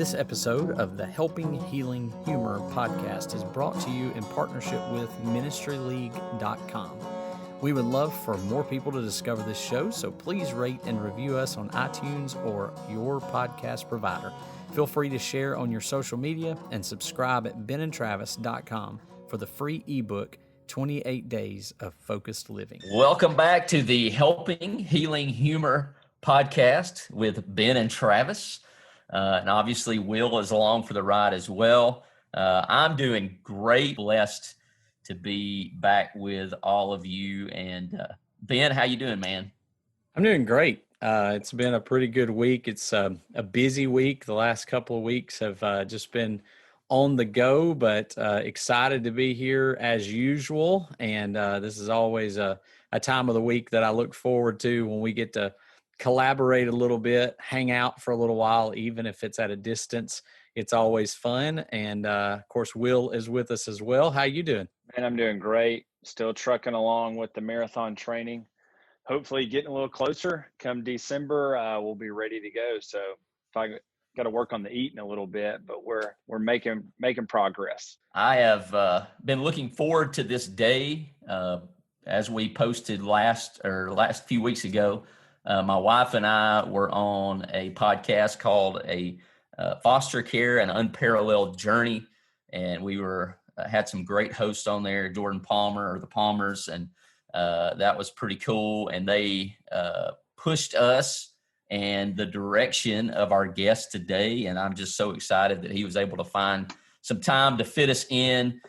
This episode of the Helping Healing Humor podcast is brought to you in partnership with ministryleague.com. We would love for more people to discover this show, so please rate and review us on iTunes or your podcast provider. Feel free to share on your social media and subscribe at benandtravis.com for the free ebook, 28 Days of Focused Living. Welcome back to the Helping Healing Humor podcast with Ben and Travis. And obviously, Will is along for the ride as well. I'm doing great, blessed to be back with all of you. And Ben, how you doing, man? I'm doing great. It's been a pretty good week. It's a busy week. The last couple of weeks have just been on the go, but excited to be here as usual. And this is always a time of the week that I look forward to when we get to collaborate a little bit, hang out for a little while, even if it's at a distance. It's always fun. And of course, Will is with us as well. How you doing? Man, I'm doing great. Still trucking along with the marathon training. Hopefully getting a little closer. Come December, we'll be ready to go. So if I got to work on the eating a little bit, but we're making progress. I have been looking forward to this day. As we posted last few weeks ago, my wife and I were on a podcast called a Foster Care and Unparalleled Journey, and we had some great hosts on there, Jordan Palmer or the Palmers, and that was pretty cool. And they pushed us and the direction of our guest today, and I'm just so excited that he was able to find some time to fit us in.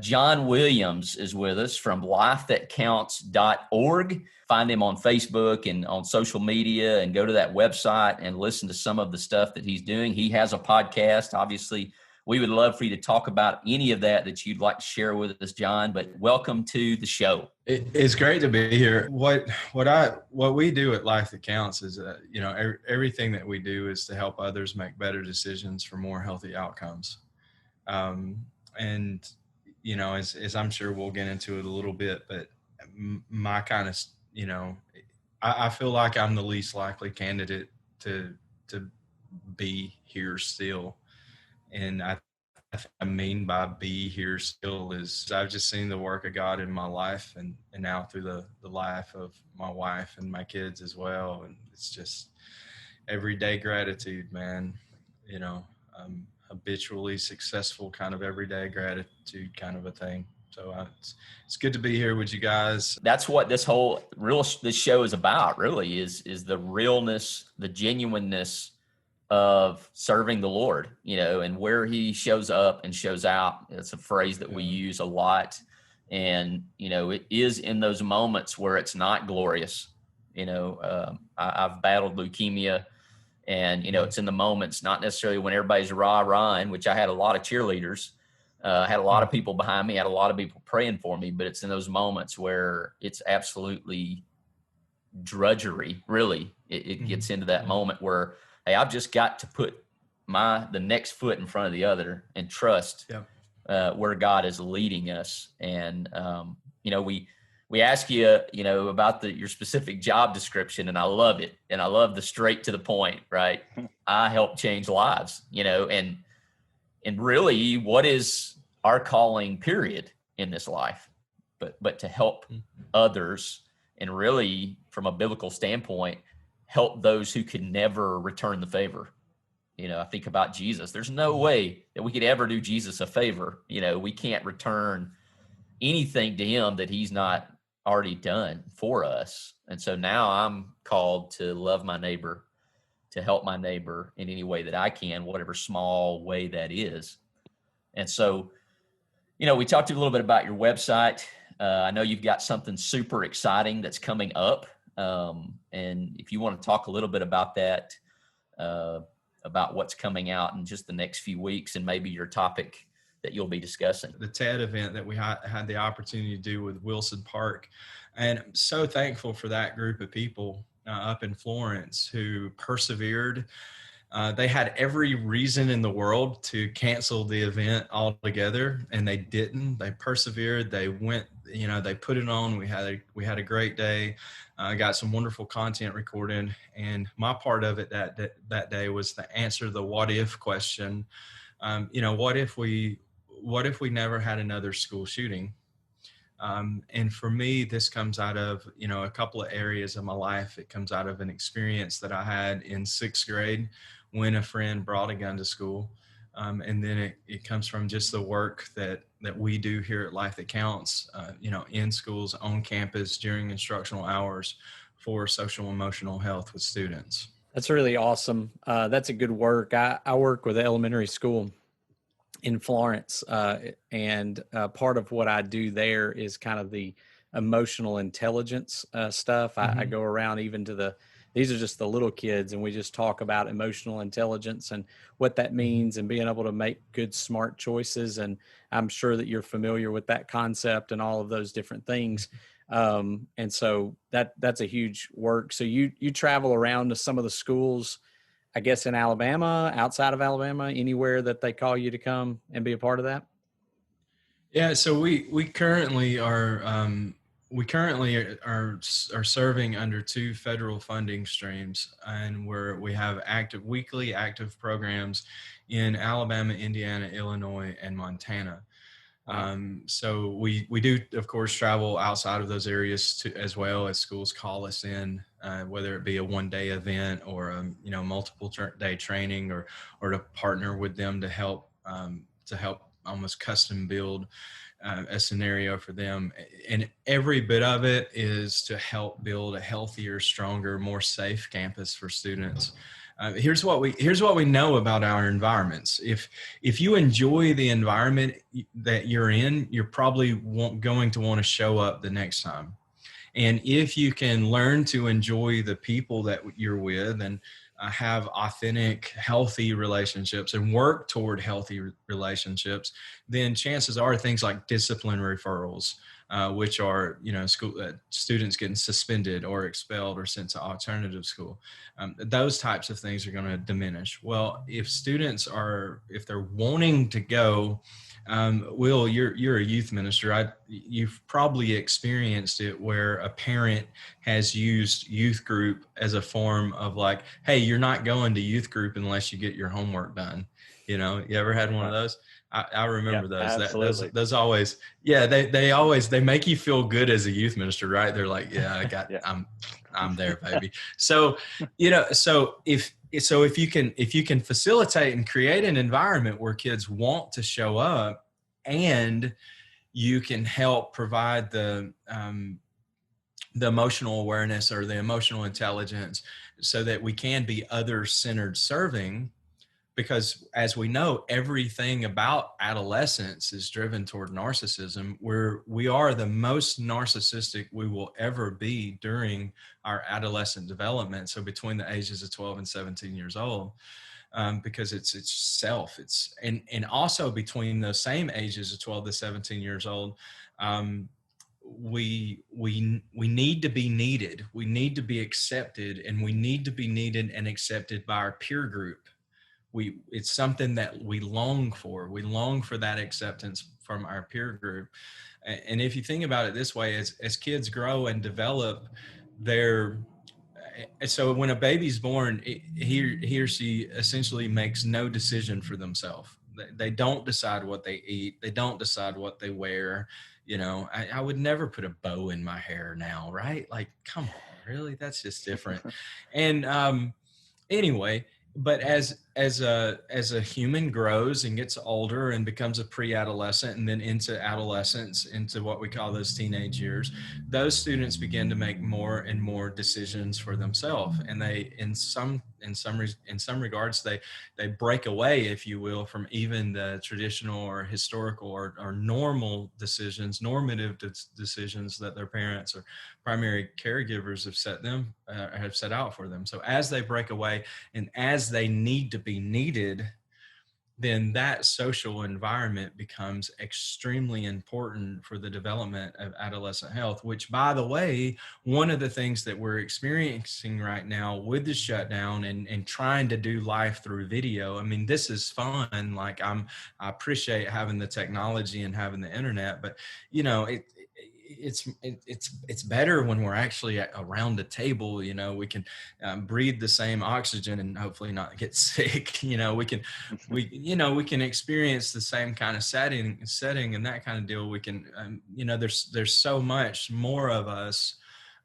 John Williams is with us from lifethatcounts.org. Find him on Facebook and on social media and go to that website and listen to some of the stuff that he's doing. He has a podcast. Obviously, we would love for you to talk about any of that you'd like to share with us, John, but welcome to the show. It's great to be here. What we do at Life That Counts is, everything that we do is to help others make better decisions for more healthy outcomes. And as I'm sure we'll get into it a little bit, but my kind of, I feel like I'm the least likely candidate to be here still. And I mean by be here still is I've just seen the work of God in my life and now through the life of my wife and my kids as well. And it's just everyday gratitude, man. Habitually successful kind of everyday gratitude kind of a thing. So it's good to be here with you guys. That's what this show is about, really, is the realness, the genuineness of serving the Lord, and where he shows up and shows out. It's a phrase that we use a lot. And, it is in those moments where it's not glorious. I've battled leukemia. And, it's in the moments, not necessarily when everybody's rah-rahing, which I had a lot of cheerleaders, had a lot of people behind me, had a lot of people praying for me, but it's in those moments where it's absolutely drudgery, really. It gets into that moment where, hey, I've just got to put the next foot in front of the other and trust where God is leading us. And, we ask you, about your specific job description, and I love it. And I love the straight to the point, right? I help change lives, and really what is our calling period in this life, but to help others, and really from a biblical standpoint, help those who could never return the favor. I think about Jesus. There's no way that we could ever do Jesus a favor. We can't return anything to him that he's not already done for us. And so now I'm called to love my neighbor, to help my neighbor in any way that I can, whatever small way that is. And so, we talked a little bit about your website. I know you've got something super exciting that's coming up. And if you want to talk a little bit about that, about what's coming out in just the next few weeks and maybe your topic that you'll be discussing. The TED event that we had the opportunity to do with Wilson Park. And I'm so thankful for that group of people up in Florence who persevered They had every reason in the world to cancel the event altogether, and they didn't. They persevered. They went, they put it on. We had a great day. Got some wonderful content recorded, and my part of it that day was to answer the what if question. What if we never had another school shooting? And for me, this comes out of, a couple of areas of my life. It comes out of an experience that I had in sixth grade when a friend brought a gun to school. And then it comes from just the work that we do here at Life That Counts, in schools, on campus, during instructional hours for social emotional health with students. That's really awesome. That's a good work. I work with elementary school in Florence, and part of what I do there is kind of the emotional intelligence stuff. I go around even to these are just the little kids, and we just talk about emotional intelligence and what that means and being able to make good, smart choices. And I'm sure that you're familiar with that concept and all of those different things. And so that's a huge work. So you travel around to some of the schools, I guess, in Alabama, outside of Alabama, anywhere that they call you to come and be a part of that? Yeah, so we currently are serving under two federal funding streams, and we have weekly active programs in Alabama, Indiana, Illinois, and Montana. So we do, of course, travel outside of those areas as well as schools call us in, whether it be a one-day event or multiple day training, or to partner with them to help almost custom build a scenario for them. And every bit of it is to help build a healthier, stronger, more safe campus for students. Here's what we know about our environments. If you enjoy the environment that you're in, you're probably going to want to show up the next time. And if you can learn to enjoy the people that you're with and have authentic, healthy relationships and work toward healthy relationships, then chances are things like discipline referrals, which are, students getting suspended or expelled or sent to alternative school, those types of things are going to diminish. Well, if they're wanting to go, Will, you're a youth minister. You've probably experienced it where a parent has used youth group as a form of like, hey, you're not going to youth group unless you get your homework done. You ever had one of those? I remember those. Absolutely. Those always, yeah. They make you feel good as a youth minister, right? They're like, yeah, I'm there, baby. So, if you can facilitate and create an environment where kids want to show up, and you can help provide the emotional awareness or the emotional intelligence so that we can be other-centered serving. Because as we know, everything about adolescence is driven toward narcissism, where we are the most narcissistic we will ever be during our adolescent development. So between the ages of 12 and 17 years old, because it's self, and also between those same ages of 12 to 17 years old, we need to be needed. We need to be accepted, and we need to be needed and accepted by our peer group. It's something that we long for. We long for that acceptance from our peer group. And if you think about it this way, as kids grow and develop, so when a baby's born, he or she essentially makes no decision for themselves. They don't decide what they eat. They don't decide what they wear. I would never put a bow in my hair now, right? Like, come on, really? That's just different. And anyway, but as a human grows and gets older and becomes a pre-adolescent and then into adolescence, into what we call those teenage years, those students begin to make more and more decisions for themselves, and they in some regards they break away, if you will, from even the traditional or historical or normative decisions that their parents or primary caregivers have set out for them. So as they break away and as they need to be needed, then that social environment becomes extremely important for the development of adolescent health, which, by the way, one of the things that we're experiencing right now with the shutdown and trying to do life through video. I mean, this is fun. Like I appreciate having the technology and having the internet, but you know, it's better when we're actually around the table. You know, we can breathe the same oxygen and hopefully not get sick. You know, we can experience the same kind of setting and that kind of deal. We can you know, there's so much more of us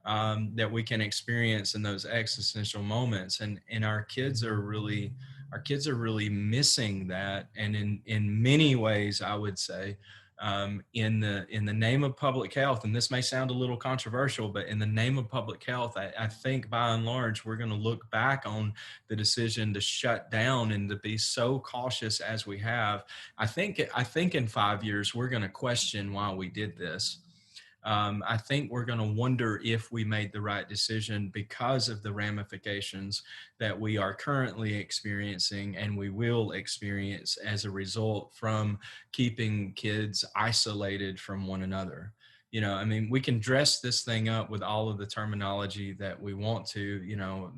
that we can experience in those existential moments, and our kids are really missing that. And in many ways, I would say, in the name of public health, and this may sound a little controversial, but in the name of public health, I think by and large we're going to look back on the decision to shut down and to be so cautious as we have. I think in 5 years we're going to question why we did this. I think we're going to wonder if we made the right decision because of the ramifications that we are currently experiencing and we will experience as a result from keeping kids isolated from one another. You know, I mean, we can dress this thing up with all of the terminology that we want to, you know,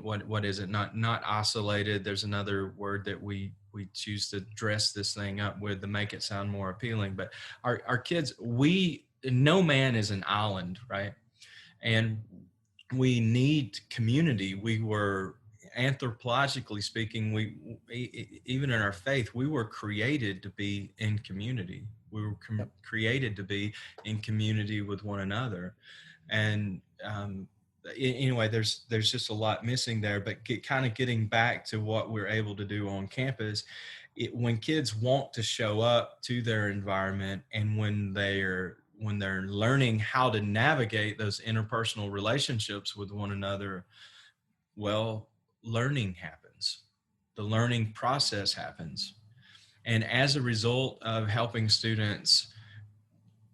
what is it? Not isolated. There's another word that we choose to dress this thing up with to make it sound more appealing. But our kids, no man is an island, right? And we need community. We were, anthropologically speaking, even in our faith, we were created to be in community. We were created to be in community with one another. And anyway, there's just a lot missing there. But kind of getting back to what we're able to do on campus, when kids want to show up to their environment, and when they're learning how to navigate those interpersonal relationships with one another, well, learning happens. The learning process happens. And as a result of helping students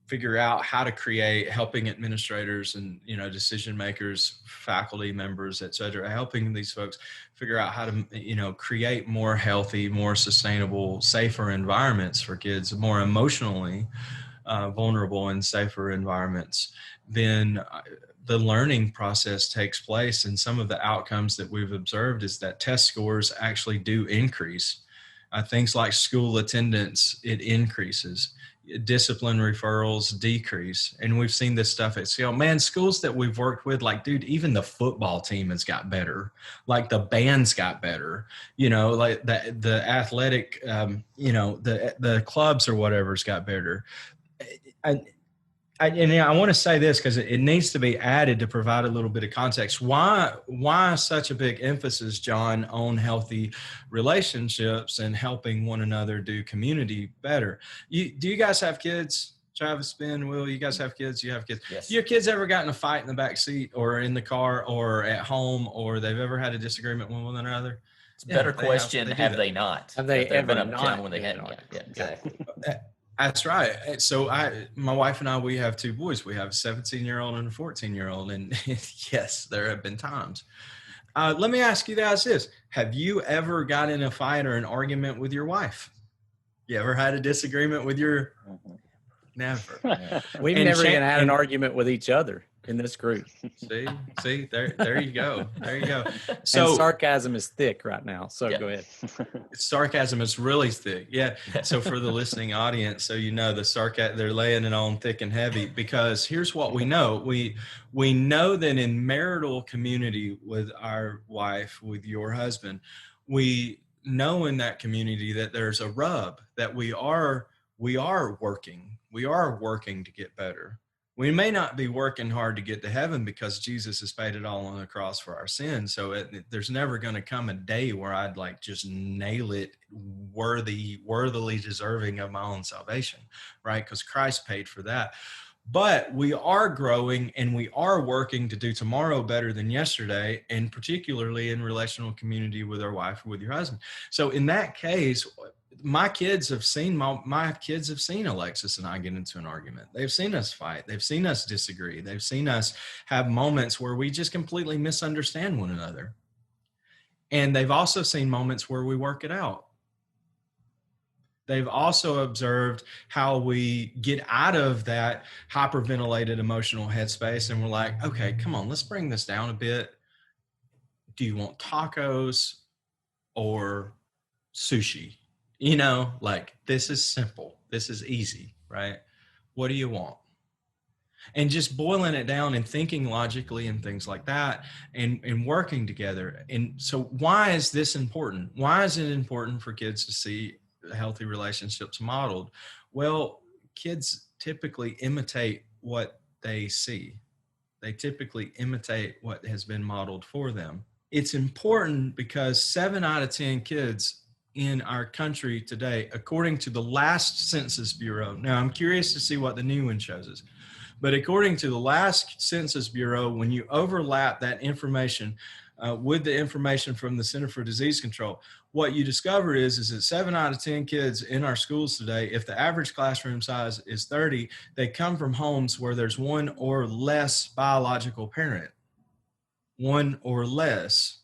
figure out how to create, helping administrators and, you know, decision makers, faculty members, et cetera, helping these folks figure out how to, you know, create more healthy, more sustainable, safer environments for kids, more emotionally vulnerable and safer environments, then the learning process takes place. And some of the outcomes that we've observed is that test scores actually do increase. Things like school attendance, it increases. Discipline referrals decrease. And we've seen this stuff at Seattle. Man, schools that we've worked with, like, dude, even the football team has got better. Like the band's got better, you know, like the athletic, you know, the clubs or whatever's got better. And I want to say this because it needs to be added to provide a little bit of context. Why such a big emphasis, John, on healthy relationships and helping one another do community better? Do you guys have kids? Travis, Ben, Will, you guys have kids? You have kids? Yes. Your kids ever gotten a fight in the back seat or in the car or at home, or they've ever had a disagreement with one another? It's a better question. Have they not? Have they ever been a not time when they been hadn't? an Yeah, exactly. That's right. So my wife and I, we have two boys. We have a 17-year-old and a 14-year-old. And yes, there have been times. Let me ask you guys this. Have you ever got in a fight or an argument with your wife? You ever had a disagreement with your... Never. We've And never Shane- even had an and- argument with each other in this group. See, there you go. There you go. So So sarcasm is thick right now. So Yeah. go ahead. sarcasm is really thick. Yeah. So for the listening audience, so you know, the sarcasm, they're laying it on thick and heavy, because here's what we know. We know that in marital community with our wife, with your husband, we know in that community that there's a rub, that we are working to get better. We may not be working hard to get to heaven because Jesus has paid it all on the cross for our sins. So there's never going to come a day where I'd like just nail it worthily deserving of my own salvation, right? Because Christ paid for that. But we are growing and we are working to do tomorrow better than yesterday, and particularly in relational community with our wife or with your husband. So in that case, my kids have seen Alexis and I get into an argument. They've seen us fight. They've seen us disagree. They've seen us have moments where we just completely misunderstand one another. And they've also seen moments where we work it out. They've also observed how we get out of that hyperventilated emotional headspace and we're like, okay, come on, let's bring this down a bit. Do you want tacos or sushi? You know, like, this is simple. This is easy, right? What do you want? And just boiling it down and thinking logically and things like that, and working together. And so why is this important? Why is it important for kids to see healthy relationships modeled? Well, kids typically imitate what they see. They typically imitate what has been modeled for them. It's important because 7 out of 10 kids in our country today, according to the last Census Bureau. Now, I'm curious to see what the new one shows us. But according to the last Census Bureau, when you overlap that information with the information from the Center for Disease Control, what you discover is that 7 out of 10 kids in our schools today, if the average classroom size is 30, they come from homes where there's one or less biological parent. One or less.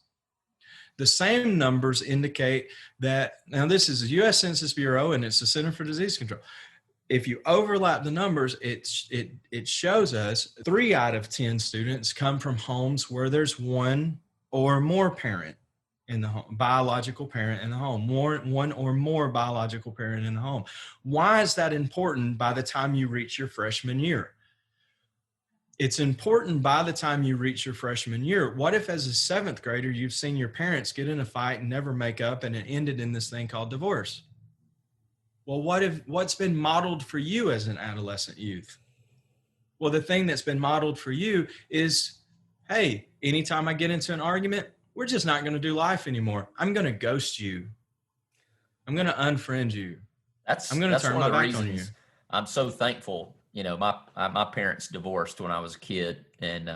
The same numbers indicate that, now this is the U.S. Census Bureau and it's the Center for Disease Control. If you overlap the numbers, it shows us 3 out of 10 students come from homes where there's one or more parent in the home, biological parent in the home, one or more biological parent in the home. Why is that important by the time you reach your freshman year? It's important by the time you reach your freshman year. What if as a 7th grader, you've seen your parents get in a fight and never make up and it ended in this thing called divorce? Well, what's been modeled for you as an adolescent youth? Well, the thing that's been modeled for you is, hey, anytime I get into an argument, we're just not going to do life anymore. I'm going to ghost you. I'm going to unfriend you. I'm going to turn my back on you. I'm so thankful. You know, my parents divorced when I was a kid, and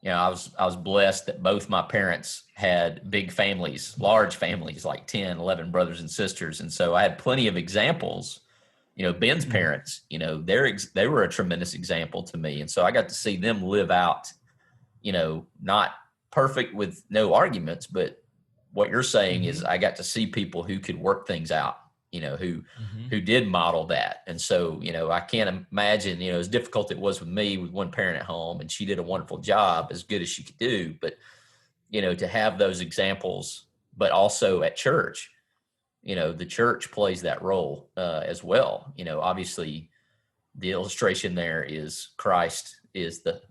you know, I was blessed that both my parents had big families, large families, like 10, 11 brothers and sisters. And so I had plenty of examples. You know, Ben's parents, you know, they were a tremendous example to me. And so I got to see them live out, you know, not perfect with no arguments, but what you're saying is I got to see people who could work things out, you know, who did model that. And so, you know, I can't imagine, you know, as difficult it was with me with one parent at home, and she did a wonderful job, as good as she could do. But, you know, to have those examples, but also at church, you know, the church plays that role as well. You know, obviously the illustration there is Christ is the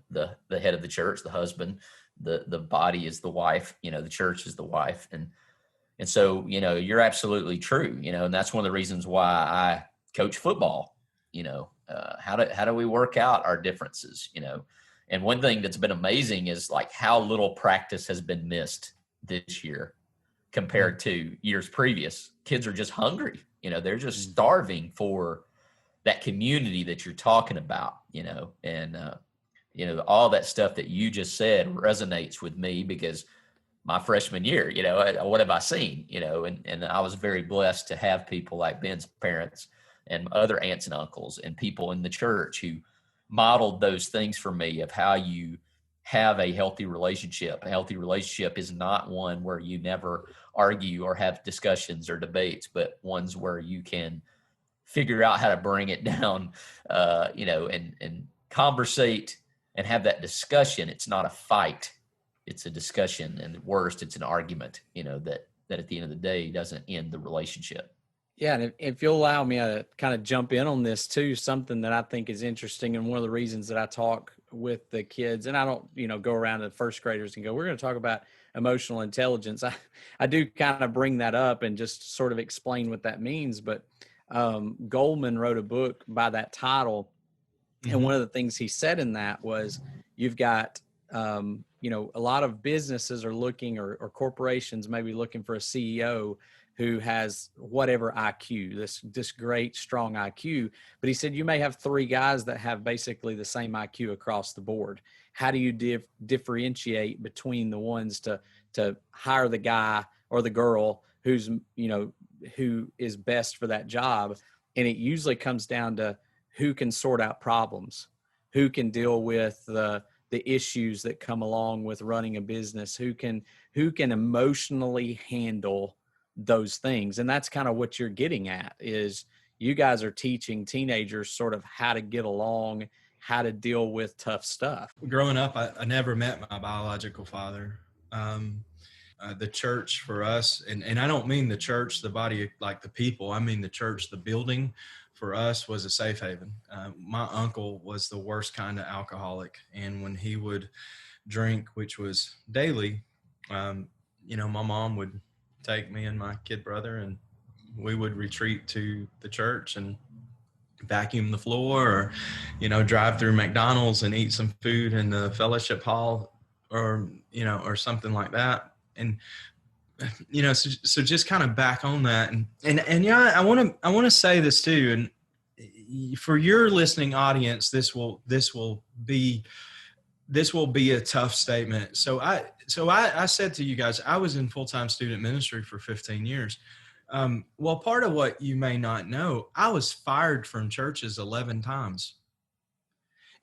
head of the church, the husband, the body is the wife, you know, the church is the wife. And so, you know, you're absolutely true, you know, and that's one of the reasons why I coach football. You know, how do we work out our differences, you know? And one thing that's been amazing is like how little practice has been missed this year compared to years previous. Kids are just hungry, you know, they're just starving for that community that you're talking about, you know, and, you know, all that stuff that you just said resonates with me because my freshman year, you know, what have I seen, you know, and I was very blessed to have people like Ben's parents and other aunts and uncles and people in the church who modeled those things for me of how you have a healthy relationship. A healthy relationship is not one where you never argue or have discussions or debates, but ones where you can figure out how to bring it down, you know, and conversate and have that discussion. It's not a fight. It's a discussion, and at worst, it's an argument, you know, that at the end of the day doesn't end the relationship. Yeah, and if you'll allow me to kind of jump in on this too, something that I think is interesting, and one of the reasons that I talk with the kids, and I don't, you know, go around to first graders and go, we're going to talk about emotional intelligence. I do kind of bring that up and just sort of explain what that means. But Goldman wrote a book by that title, and one of the things he said in that was, you've got you know, a lot of businesses are looking, or corporations maybe looking for a CEO who has whatever IQ, this great, strong IQ. But he said, you may have 3 guys that have basically the same IQ across the board. How do you differentiate between the ones to hire the guy or the girl who's, you know, who is best for that job? And it usually comes down to who can sort out problems, who can deal with the the issues that come along with running a business, who can emotionally handle those things. And that's kind of what you're getting at, is you guys are teaching teenagers sort of how to get along, how to deal with tough stuff. Growing up, I never met my biological father. The church for us, and I don't mean the church, the body, like the people, I mean the church, the building for us was a safe haven. My uncle was the worst kind of alcoholic. And when he would drink, which was daily, my mom would take me and my kid brother, and we would retreat to the church and vacuum the floor, or drive through McDonald's and eat some food in the fellowship hall, or something like that. And so just kind of back on that, and yeah, I want to say this too, and for your listening audience, this will be a tough statement. So I said to you guys, I was in full-time student ministry for 15 years. Well, part of what you may not know, I was fired from churches 11 times.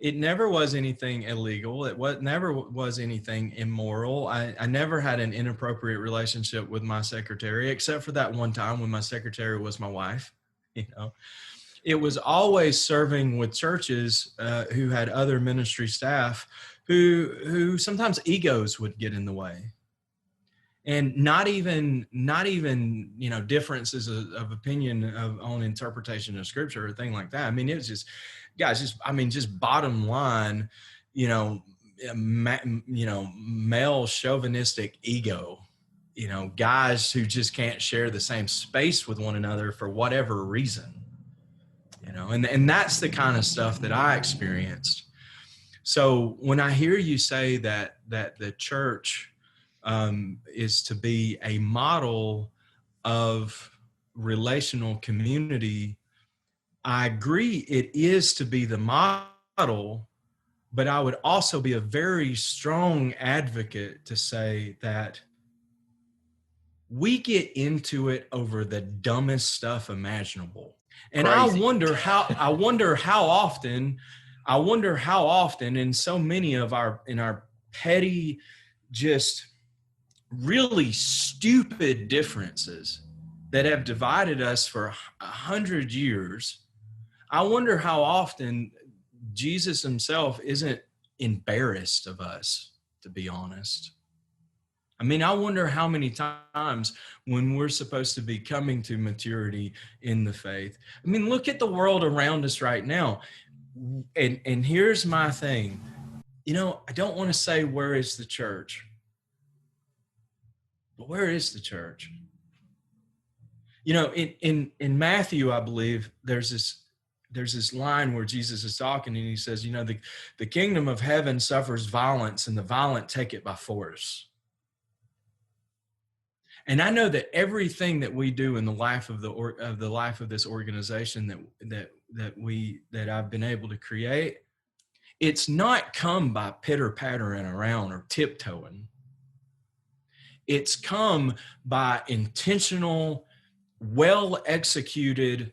It never was anything illegal. Never was anything immoral. I never had an inappropriate relationship with my secretary, except for that one time when my secretary was my wife. It was always serving with churches who had other ministry staff who sometimes egos would get in the way. And not even differences of opinion on interpretation of scripture or thing like that. I mean, it was just, guys, just bottom line, male chauvinistic ego, guys who just can't share the same space with one another for whatever reason, and that's the kind of stuff that I experienced. So when I hear you say that the church is to be a model of relational community, I agree it is to be the model, but I would also be a very strong advocate to say that we get into it over the dumbest stuff imaginable. And Crazy. I wonder how often in so many of our petty, just really stupid differences that have divided us for 100 years, I wonder how often Jesus himself isn't embarrassed of us, to be honest. I mean, I wonder how many times when we're supposed to be coming to maturity in the faith. I mean, look at the world around us right now. And here's my thing. I don't want to say, where is the church? But where is the church? In Matthew, I believe there's this line where Jesus is talking, and he says, the kingdom of heaven suffers violence, and the violent take it by force. And I know that everything that we do in the life of the life of this organization that I've been able to create, it's not come by pitter-pattering around or tiptoeing. It's come by intentional, well-executed,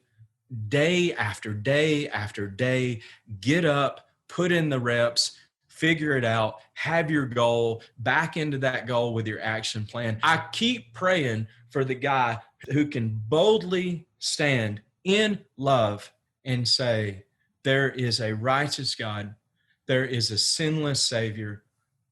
day after day after day, get up, put in the reps, figure it out, have your goal, back into that goal with your action plan. I keep praying for the guy who can boldly stand in love and say, there is a righteous God, there is a sinless Savior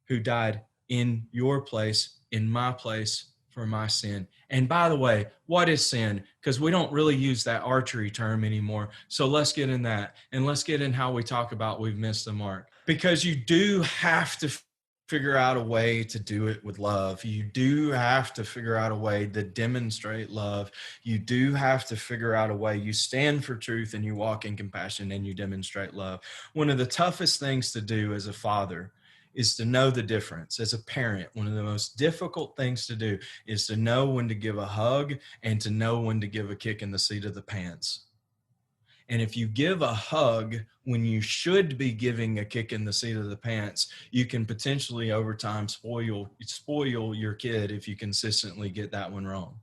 who died in your place, in my place, for my sin. And by the way, what is sin? Because we don't really use that archery term anymore. So let's get in that, and let's get in how we talk about we've missed the mark. Because you do have to figure out a way to do it with love. You do have to figure out a way to demonstrate love. You do have to figure out a way. You stand for truth, and you walk in compassion, and you demonstrate love. One of the toughest things to do as a father is to know the difference. As a parent, one of the most difficult things to do is to know when to give a hug and to know when to give a kick in the seat of the pants. And if you give a hug when you should be giving a kick in the seat of the pants, you can potentially over time spoil your kid if you consistently get that one wrong.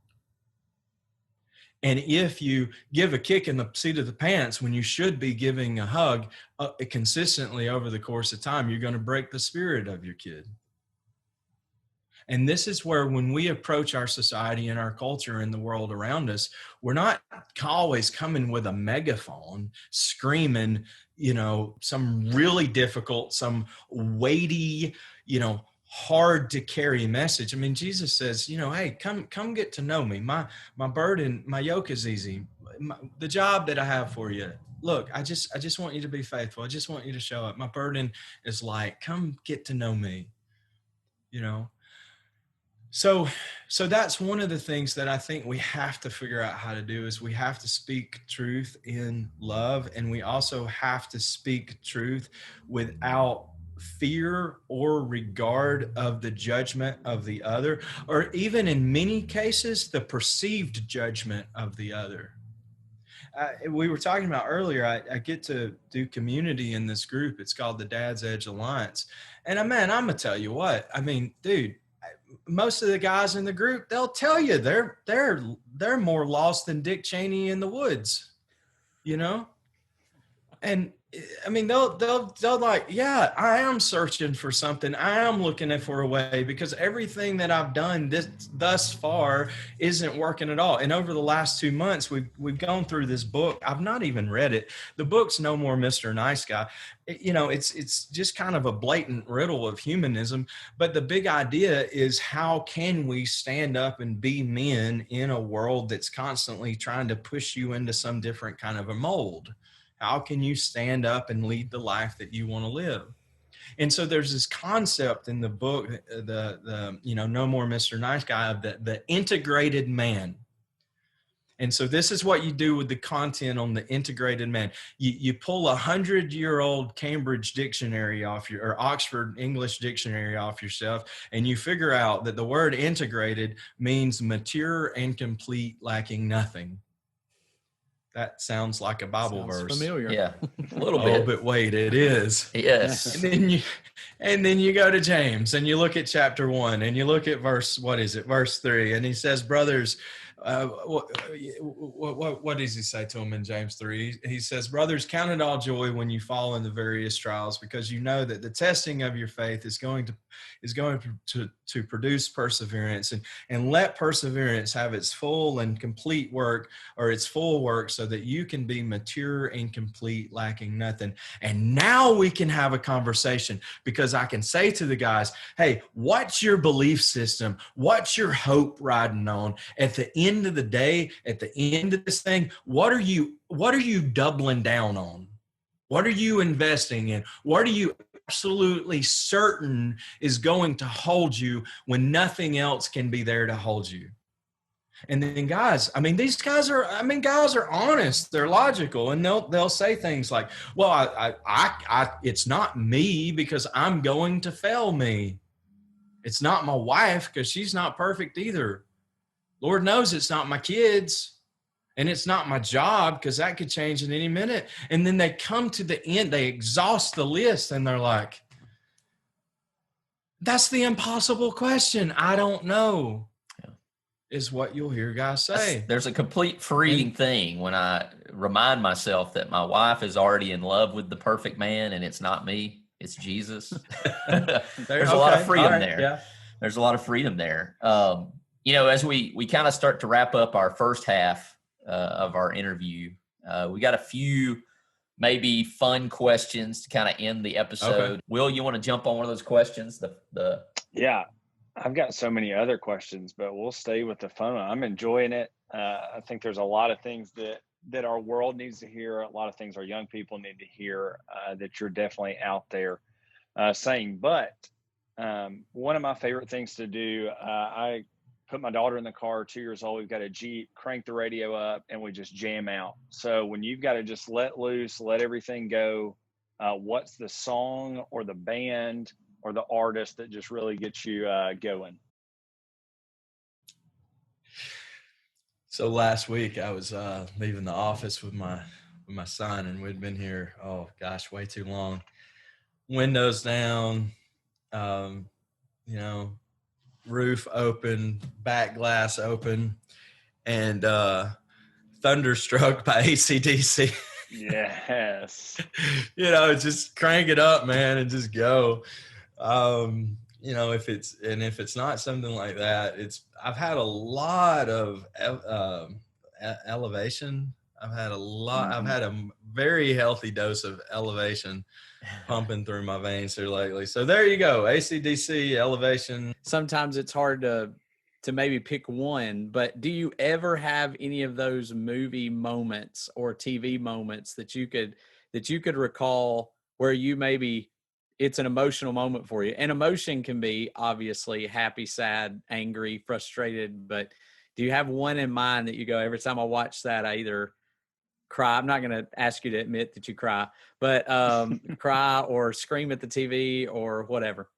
And if you give a kick in the seat of the pants when you should be giving a hug consistently over the course of time, you're going to break the spirit of your kid. And this is where, when we approach our society and our culture and the world around us, we're not always coming with a megaphone screaming, some really difficult, some weighty, hard to carry message. I mean, Jesus says, hey, come get to know me. My burden, my yoke is easy. The job that I have for you. Look, I just want you to be faithful. I just want you to show up. My burden is light. Come get to know me. So that's one of the things that I think we have to figure out how to do, is we have to speak truth in love, and we also have to speak truth without fear or regard of the judgment of the other, or even in many cases, the perceived judgment of the other. We were talking about earlier, I get to do community in this group. It's called the Dad's Edge Alliance. And I'm going to tell you what, I mean, dude, most of the guys in the group, they'll tell you they're more lost than Dick Cheney in the woods, And I mean, they'll like, yeah, I am searching for something. I am looking for a way, because everything that I've done thus far isn't working at all. And over the last 2 months, we've gone through this book. I've not even read it. The book's No More Mr. Nice Guy. It's just kind of a blatant riddle of humanism. But the big idea is, how can we stand up and be men in a world that's constantly trying to push you into some different kind of a mold? How can you stand up and lead the life that you want to live? And so there's this concept in the book, the No More Mr. Nice Guy, of the integrated man. And so this is what you do with the content on the integrated man. You pull 100-year-old Cambridge dictionary or Oxford English dictionary off yourself, and you figure out that the word integrated means mature and complete, lacking nothing. That sounds like a Bible verse. Familiar. Yeah, a little Oh, bit. but wait, it is. Yes. And then you go to James, and you look at chapter 1, and you look at verse 3, and he says, brothers, what does he say to them in James 3? He says, brothers, count it all joy when you fall in the various trials, because you know that the testing of your faith is going to produce perseverance, and let perseverance have its full and complete work, or its full work, so that you can be mature and complete, lacking nothing. And now we can have a conversation, because I can say to the guys, hey, what's your belief system? What's your hope riding on? At the end of the day, at the end of this thing, what are you doubling down on? What are you investing in? What are you absolutely certain is going to hold you when nothing else can be there to hold you? And then guys, I mean, guys are honest. They're logical, and they'll say things like, well, I it's not me, because I'm going to fail me. It's not my wife, because she's not perfect either. Lord knows it's not my kids, and it's not my job, because that could change in any minute. And then they come to the end, they exhaust the list, and they're like, that's the impossible question. I don't know, is what you'll hear guys say. There's a complete freeing thing when I remind myself that my wife is already in love with the perfect man, and it's not me, it's Jesus. There's a lot of freedom there. Yeah. There's a lot of freedom there. As we kind of start to wrap up our first half of our interview, we got a few maybe fun questions to kind of end the episode. Okay. Will, you want to jump on one of those questions? Yeah, I've got so many other questions, but we'll stay with the fun one. I'm enjoying it. I think there's a lot of things that our world needs to hear. A lot of things our young people need to hear that you're definitely out there saying. But one of my favorite things to do, I put my daughter in the car, 2 years old. We've got a Jeep, crank the radio up, and we just jam out. So when you've got to just let loose, let everything go, what's the song or the band or the artist that just really gets you going? So last week I was leaving the office with my son, and we'd been here, oh gosh, way too long. Windows down, roof open, back glass open, and Thunderstruck by AC/DC. Yes. Just crank it up, man, and just go. If it's not something like that, I've had a lot of elevation. I've had a very healthy dose of elevation pumping through my veins here lately. So there you go. AC/DC, elevation. Sometimes it's hard to maybe pick one, but do you ever have any of those movie moments or TV moments that you could recall where you maybe it's an emotional moment for you? And emotion can be obviously happy, sad, angry, frustrated, but do you have one in mind that you go, every time I watch that, I either cry? I'm not going to ask you to admit that you cry, but cry or scream at the TV or whatever.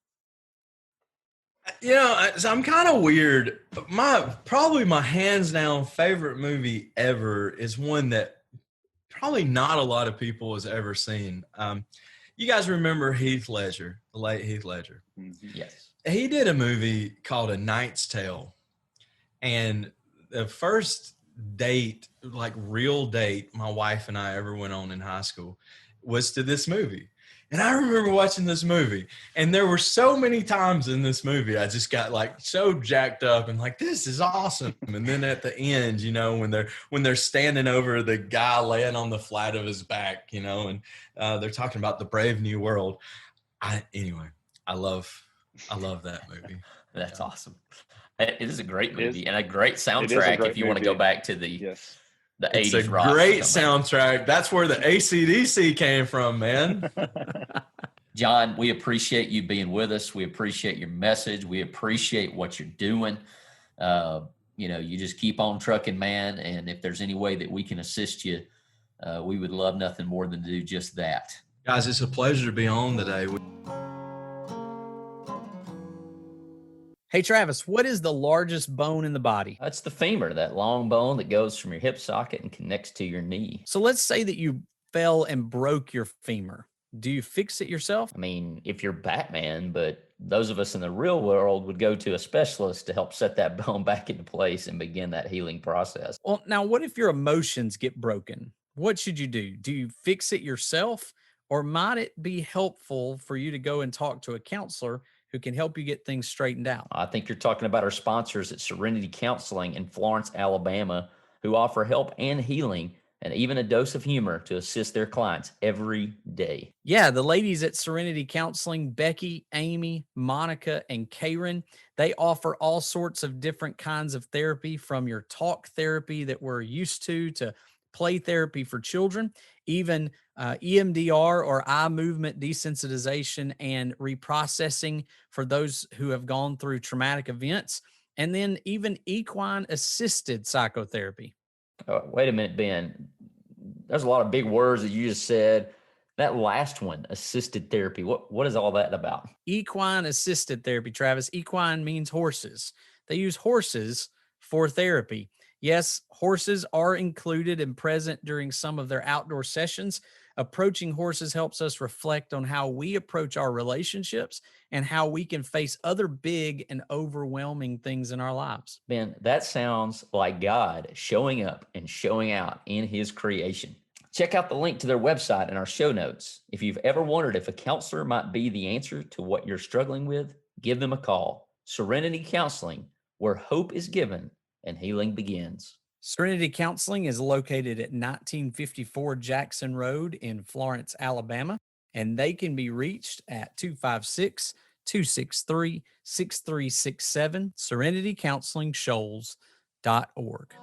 So I'm kind of weird. Probably my hands down favorite movie ever is one that probably not a lot of people has ever seen. You guys remember Heath Ledger, the late Heath Ledger? Mm-hmm. Yes. He did a movie called A Knight's Tale. And the first date, like real date, my wife and I ever went on in high school was to this movie. And I remember watching this movie, and there were so many times in this movie I just got like so jacked up and like, this is awesome. And then at the end, when they're standing over the guy laying on the flat of his back, and they're talking about the brave new world. I love that movie. That's awesome. It is a great movie and a great a soundtrack great if you want to movie. go back to the Yes. the It's 80s a rock. great soundtrack. That's where the AC/DC came from, man. John, we appreciate you being with us. We appreciate your message. We appreciate what you're doing. You just keep on trucking, man. And if there's any way that we can assist you, we would love nothing more than to do just that. Guys, it's a pleasure to be on today. Hey, Travis, what is the largest bone in the body? That's the femur, that long bone that goes from your hip socket and connects to your knee. So let's say that you fell and broke your femur. Do you fix it yourself? I mean, if you're Batman, but those of us in the real world would go to a specialist to help set that bone back into place and begin that healing process. Well, now what if your emotions get broken? What should you do? Do you fix it yourself, or might it be helpful for you to go and talk to a counselor who can help you get things straightened out? I think you're talking about our sponsors at Serenity Counseling in Florence, Alabama, who offer help and healing and even a dose of humor to assist their clients every day. Yeah, the ladies at Serenity Counseling, Becky, Amy, Monica, and Karen, they offer all sorts of different kinds of therapy, from your talk therapy that we're used to play therapy for children, even EMDR or eye movement desensitization and reprocessing for those who have gone through traumatic events, and then even equine assisted psychotherapy. Wait a minute, Ben. There's a lot of big words that you just said. That last one, assisted therapy, what is all that about? Equine assisted therapy, Travis. Equine means horses. They use horses for therapy. Yes, horses are included and present during some of their outdoor sessions. Approaching horses helps us reflect on how we approach our relationships and how we can face other big and overwhelming things in our lives. Ben, that sounds like God showing up and showing out in his creation. Check out the link to their website in our show notes. If you've ever wondered if a counselor might be the answer to what you're struggling with, give them a call. Serenity Counseling, where hope is given and healing begins. Serenity Counseling is located at 1954 Jackson Road in Florence, Alabama, and they can be reached at 256-263-6367, serenitycounselingshoals.org.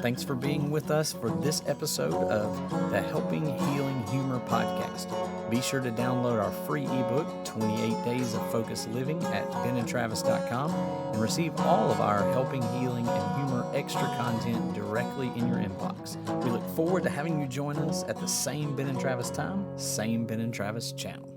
Thanks for being with us for this episode of the Helping Healing Humor podcast. Be sure to download our free ebook, 28 Days of Focused Living, at benandtravis.com and receive all of our Helping Healing and Humor extra content directly in your inbox. We look forward to having you join us at the same Ben and Travis time, same Ben and Travis channel.